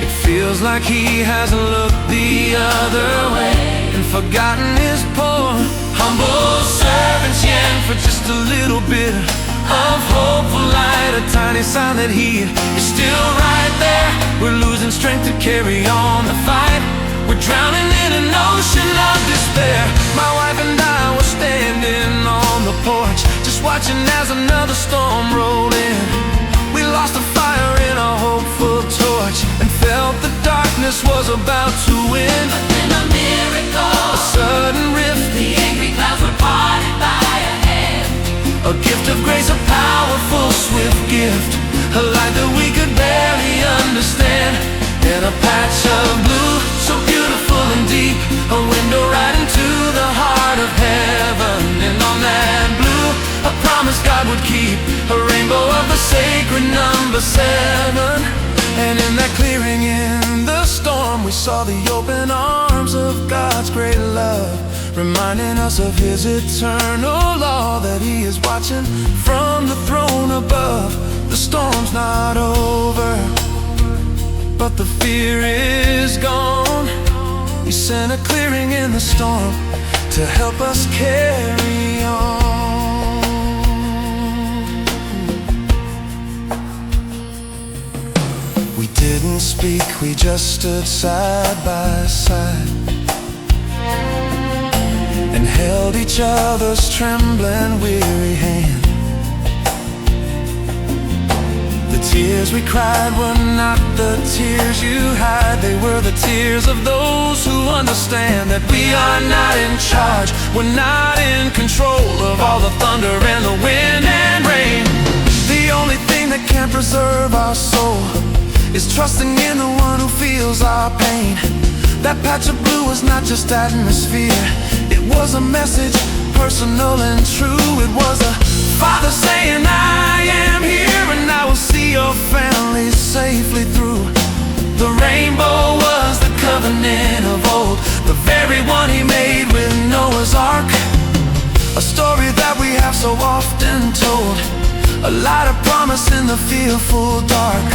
Speaker 3: It feels like He hasn't looked the other way and forgotten His poor, humble servants yearn for just a little bit of hopeful light, a tiny sign that He is still right there. We're losing strength to carry on the fight. We're drowning in an ocean of despair. My wife and I were standing on the porch, just watching as another storm rolled in. We lost the fire in a hopeful torch and felt the darkness was about to win.
Speaker 2: But then a miracle,
Speaker 3: A sudden rift,
Speaker 2: the angry clouds were parted by a hand.
Speaker 3: a gift of grace, a powerful, swift gift, a light that we could barely understand. In a patch of blue, so beautiful and deep, a window right into the heart of heaven. And on that blue, a promise God would keep, a rainbow of the sacred number 7. And in that clearing in the storm, we saw the open arms of God's great love, reminding us of His eternal law, that He is watching from the throne above. The storm's not over, but the fear is gone. He sent a clearing in the storm to help us carry on. We didn't speak, we just stood side by side and held each other's trembling, weary hand. The tears we cried were not the tears you hide. They were the tears of those who understand that we are not in charge, we're not in control of all the thunder and the wind and rain. The only thing that can preserve our soul is trusting in the one who feels our pain. That patch of blue was not just atmosphere, it was a message
Speaker 1: personal and true. It was a father saying, I am here, and I will see your family safely through. The rainbow was the covenant of old, the very one he made with Noah's Ark. A story that we have so often told, a light of promise in the fearful dark.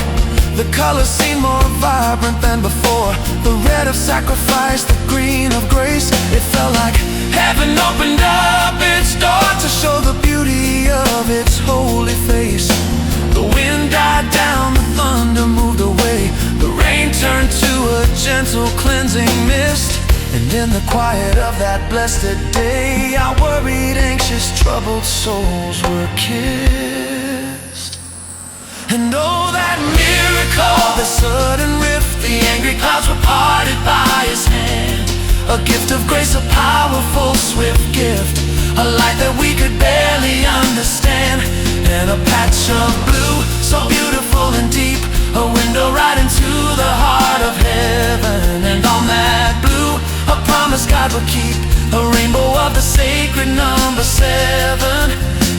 Speaker 1: The colors seem more vibrant than before, the red of sacrifice, the green of grace. It felt like heaven opened up its door to show the beauty of its holy face. The wind died down, the thunder moved away, the rain turned to a gentle cleansing mist. And in the quiet of that blessed day, our worried, anxious, troubled souls were kissed. And oh, that miracle, the sudden rift, the angry clouds were parted by his hand. A gift of grace, a powerful, swift gift, a light that we could barely understand. And a patch of blue, so beautiful and deep, a window right into the heart of heaven. And on that blue, a promise God would keep, a rainbow of the sacred number 7.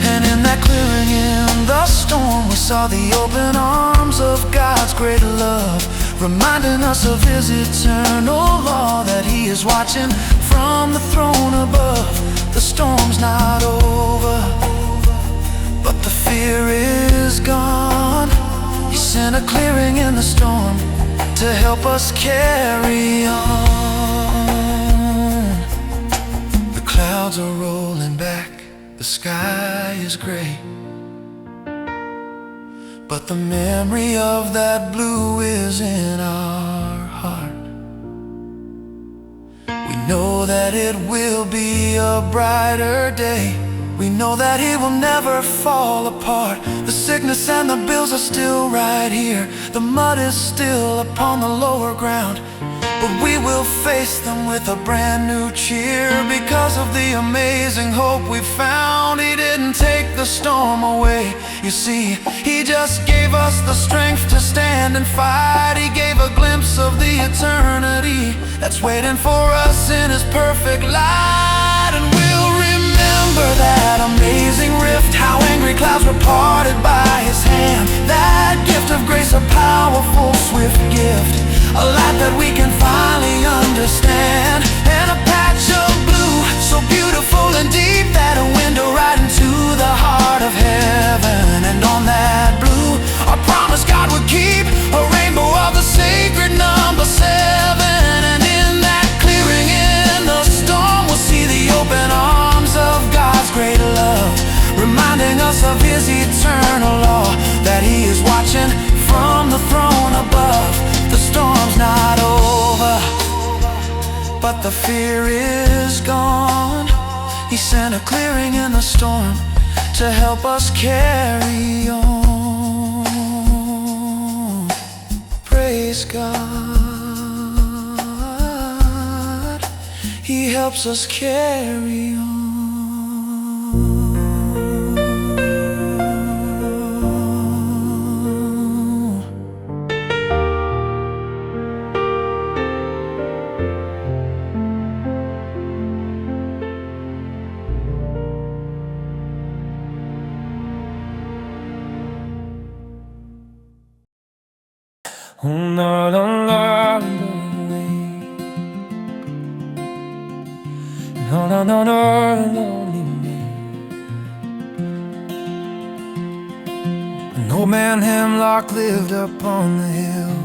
Speaker 1: And in that clearing in the storm, we saw the open arms of God's great love, reminding us of His eternal law, that He is watching from the throne above. The storm's not over, but the fear is gone. He sent a clearing in the storm to help us carry on. The clouds are rolling back, the sky is gray, but the memory of that blue is in our heart. We know that it will be a brighter day. We know that He will never fall apart. The sickness and the bills are still right here, the mud is still upon the lower ground, but we will face them with a brand new cheer, because of the amazing hope we found. He didn't take the storm away, you see, He just gave us the strength to stand and fight. He gave a glimpse of the eternity that's waiting for us in His perfect light. And we'll remember that amazing rift, how angry clouds were parted by His hand. That gift of grace, a powerful, swift gift, a light that we can finally understand. And a patch of blue, so beautiful and deep, that a window right into the heart of heaven. And on that blue, a promise God would keep, a rainbow of the sacred number 7. And in that clearing in the storm, we'll see the open arms of God's great love, reminding us of His eternal law, that He is watching from the throne above. The storm's not over, but the fear is gone. He sent a clearing in the storm to help us carry on. Praise God, He helps us carry on.
Speaker 3: Oh, la, la, la, la, la, la, la, la, An old man hemlock lived up on the hill,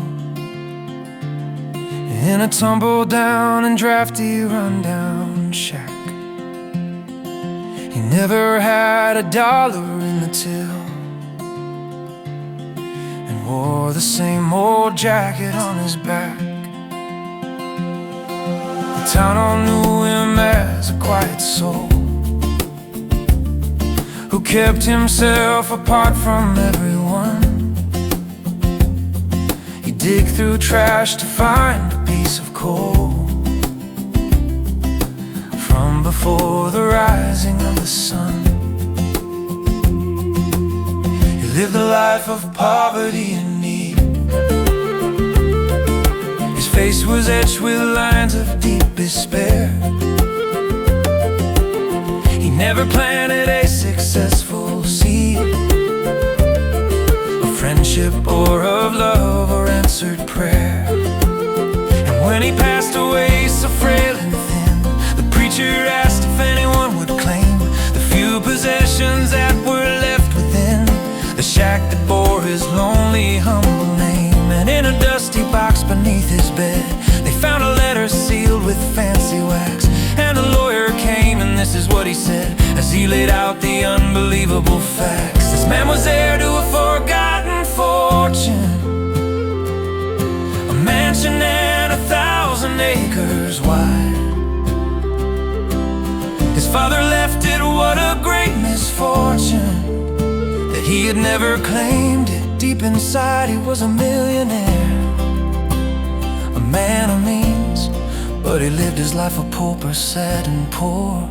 Speaker 3: in a tumble down and drafty rundown shack. He never had a dollar in the till, wore the same old jacket on his back. The town all knew him as a quiet soul, who kept himself apart from everyone. He'd dig through trash to find a piece of coal from before the rising of the sun. Lived a life of poverty and need. His face was etched with lines of deep despair. He friendship or of love or answered prayer. And when he passed away so frail and thin, the preacher asked if anyone would claim the few possessions that were left within the shack that bore his lonely, humble name. And in a dusty box beneath his bed, they found a letter sealed with fancy wax. And the lawyer came, and this is what he said as he laid out the unbelievable facts. This man was heir to a forgotten fortune, a mansion and 1,000 acres wide. His father left it, what a great misfortune, that he had never claimed it. Deep inside he was a millionaire, a man of means, but he lived his life a pauper, sad and poor.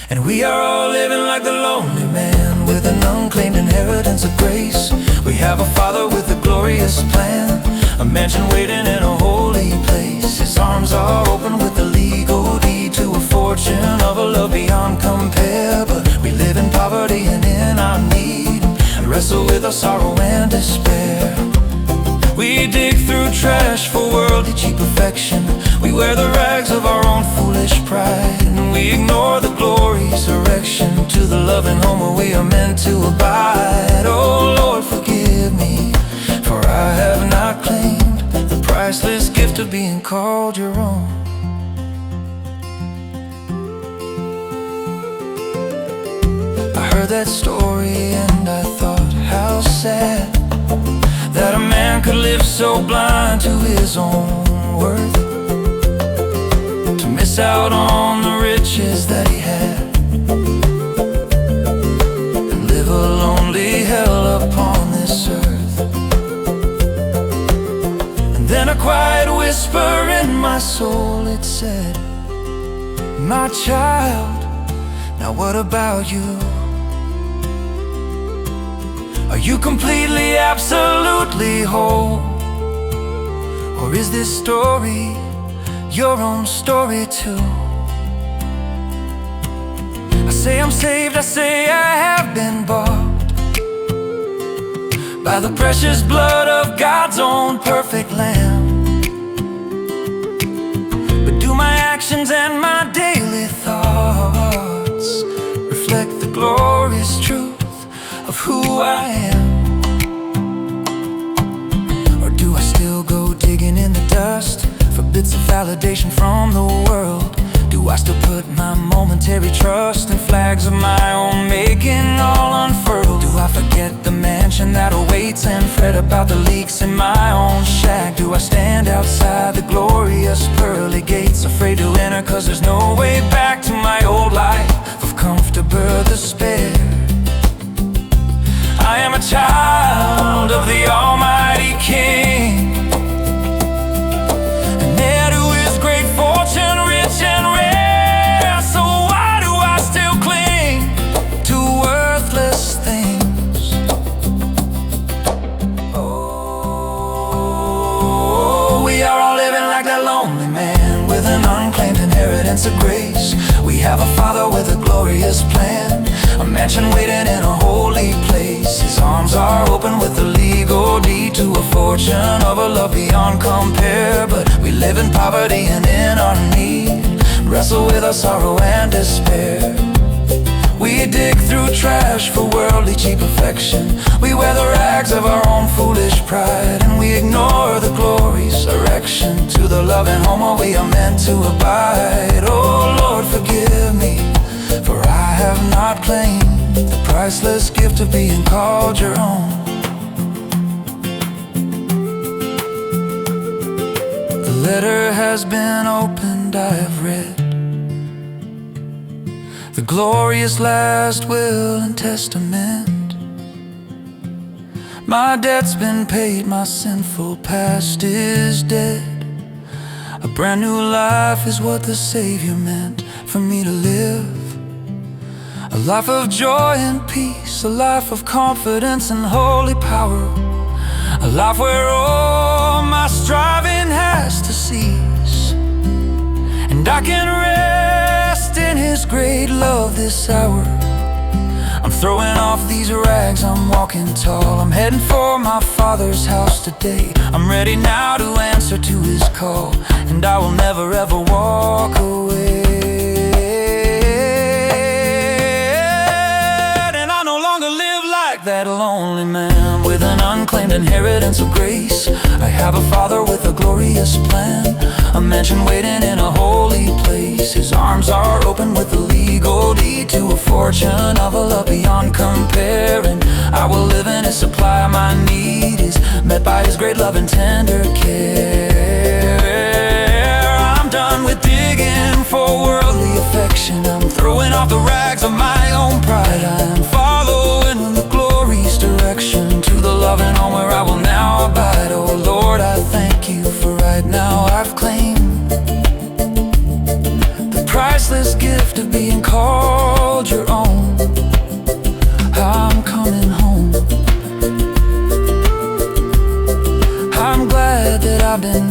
Speaker 3: And we are all living like the lonely man, with an unclaimed inheritance of grace. We have a Father with a glorious plan, a mansion waiting in a holy place. His arms are open with the legal deed to a fortune of a love beyond compare. But we live in poverty and in our need, and wrestle with our sorrow and despair. We dig through trash for worldly cheap perfection. We wear the rags of our own foolish pride, and we ignore the glory's erection to the loving home where we are meant to abide. Oh Lord, forgive me, for I have not claimed the priceless gift of being called your own. I heard that story and I thought, how sad that a man could live so blind to his own worth, to miss out on the riches that he had, and live a lonely hell upon this earth. And then a quiet whisper in my soul, it said, my child, now what about you? Are you completely, absolutely whole? Or is this story your own story too? I say I'm saved, I say I have been bought by the precious blood of God's own perfect Lamb. But do my actions and my daily thoughts reflect the glorious truth of who I am? Or do I still go digging in the dust for bits of validation from the world? Do I still put my momentary trust in flags of my own making all unfurled? Do I forget the mansion that awaits and fret about the leaks in my own shack? Do I stand outside the glorious pearly gates, afraid to enter cause there's no way back to my old life of comfortable despair? I am a child of the Almighty King, an heir to his great fortune, rich and rare. So why do I still cling to worthless things? Oh, we are all living like that lonely man, with an unclaimed inheritance of grace. We have a Father with a glorious plan, a mansion waiting in a holy place. His arms are open with the legal deed to a fortune of a love beyond compare. But we live in poverty and in our need, wrestle with our sorrow and despair. We dig through trash for worldly cheap affection. We wear the rags of our own foolish pride, and we ignore the glory's erection to the loving home where we are meant to abide. Oh Lord, forgive me, for I have not claimed the priceless gift of being called your own. The letter has been opened, I have read the glorious last will and testament. My debt's been paid, my sinful past is dead. A brand new life is what the Savior meant for me to live. A life of joy and peace, a life of confidence and holy power, a life where all my striving has to cease, and I can rest in His great love this hour. I'm
Speaker 1: Throwing off these rags, I'm walking tall. I'm heading for my Father's house today. I'm ready now to answer to His call, and I will never ever walk away. And I no longer live like that lonely man with an unclaimed inheritance of grace. I have a Father with a glorious plan, a mansion waiting in a holy place. His arms are open with the legal deed to a fortune of a love beyond comparing. I will live in His supply, my need is met by His great love and tender care. I'm done with digging for worldly affection. I'm throwing off the rags of my own pride. I'm following in the glory's direction to the loving home where I will now abide. Oh Lord, I thank You for right now I've claimed the priceless gift of being called Your own. I'm coming home. I'm glad that I've been